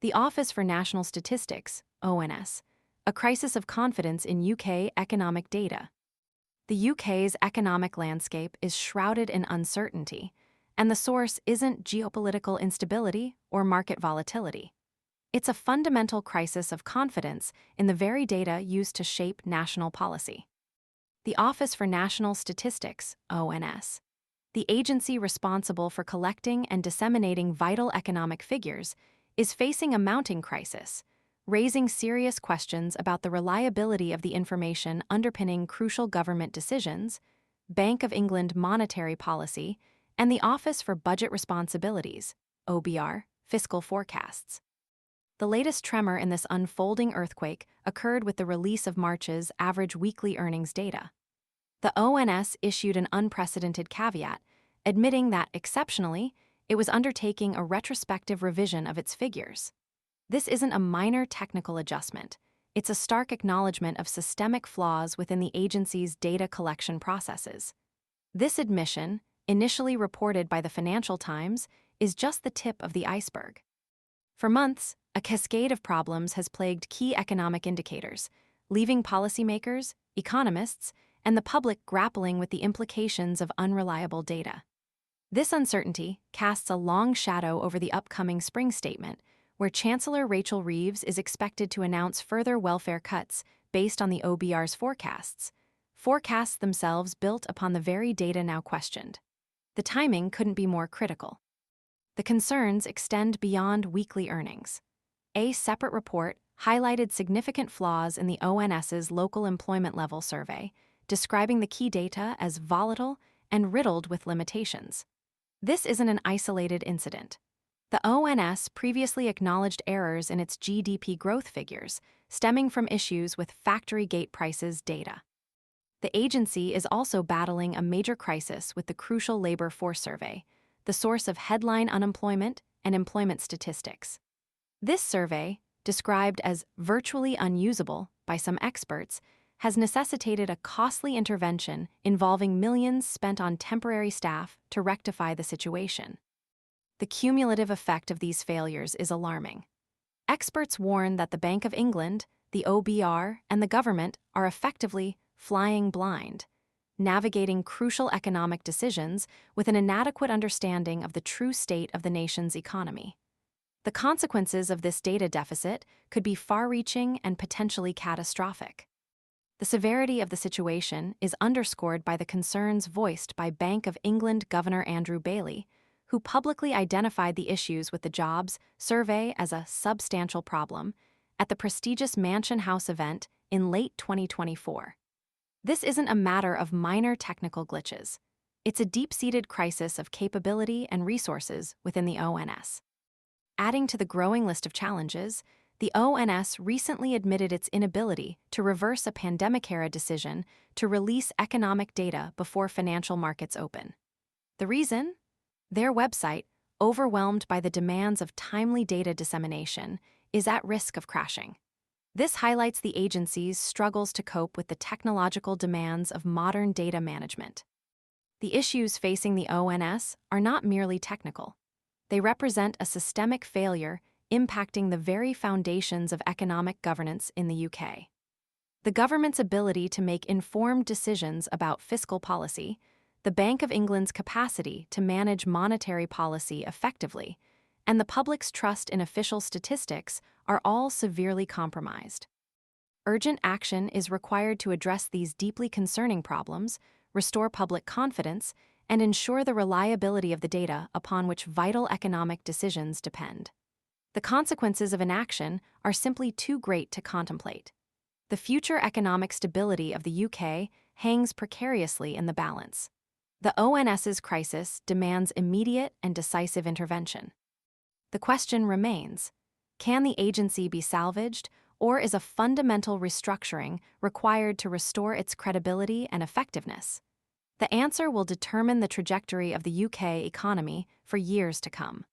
The Office for National Statistics, ONS, a crisis of confidence in UK economic data. The UK's economic landscape is shrouded in uncertainty, and the source isn't geopolitical instability or market volatility. It's a fundamental crisis of confidence in the very data used to shape national policy. The Office for National Statistics, ONS, the agency responsible for collecting and disseminating vital economic figures, is facing a mounting crisis, raising serious questions about the reliability of the information underpinning crucial government decisions, Bank of England monetary policy, and the Office for Budget Responsibilities, OBR, fiscal forecasts. The latest tremor in this unfolding earthquake occurred with the release of March's average weekly earnings data. The ONS issued an unprecedented caveat, admitting that, exceptionally, it was undertaking a retrospective revision of its figures. This isn't a minor technical adjustment. It's a stark acknowledgement of systemic flaws within the agency's data collection processes. This admission, initially reported by the Financial Times, is just the tip of the iceberg. For months, a cascade of problems has plagued key economic indicators, leaving policymakers, economists, and the public grappling with the implications of unreliable data. This uncertainty casts a long shadow over the upcoming spring statement, where Chancellor Rachel Reeves is expected to announce further welfare cuts based on the OBR's forecasts themselves built upon the very data now questioned. The timing couldn't be more critical. The concerns extend beyond weekly earnings. A separate report highlighted significant flaws in the ONS's local employment level survey, describing the key data as volatile and riddled with limitations. This isn't an isolated incident. The ONS previously acknowledged errors in its GDP growth figures, stemming from issues with factory gate prices data. The agency is also battling a major crisis with the crucial labor force survey, the source of headline unemployment and employment statistics. This survey, described as virtually unusable by some experts, has necessitated a costly intervention involving millions spent on temporary staff to rectify the situation. The cumulative effect of these failures is alarming. Experts warn that the Bank of England, the OBR, and the government are effectively flying blind, navigating crucial economic decisions with an inadequate understanding of the true state of the nation's economy. The consequences of this data deficit could be far-reaching and potentially catastrophic. The severity of the situation is underscored by the concerns voiced by Bank of England Governor Andrew Bailey, who publicly identified the issues with the jobs survey as a substantial problem at the prestigious Mansion House event in late 2024. This isn't a matter of minor technical glitches. It's a deep-seated crisis of capability and resources within the ONS. Adding to the growing list of challenges, the ONS recently admitted its inability to reverse a pandemic-era decision to release economic data before financial markets open. The reason? Their website, overwhelmed by the demands of timely data dissemination, is at risk of crashing. This highlights the agency's struggles to cope with the technological demands of modern data management. The issues facing the ONS are not merely technical. They represent a systemic failure impacting the very foundations of economic governance in the UK. The government's ability to make informed decisions about fiscal policy, the Bank of England's capacity to manage monetary policy effectively, and the public's trust in official statistics are all severely compromised. Urgent action is required to address these deeply concerning problems, restore public confidence, and ensure the reliability of the data upon which vital economic decisions depend. The consequences of inaction are simply too great to contemplate. The future economic stability of the UK hangs precariously in the balance. The ONS's crisis demands immediate and decisive intervention. The question remains, can the agency be salvaged, or is a fundamental restructuring required to restore its credibility and effectiveness? The answer will determine the trajectory of the UK economy for years to come.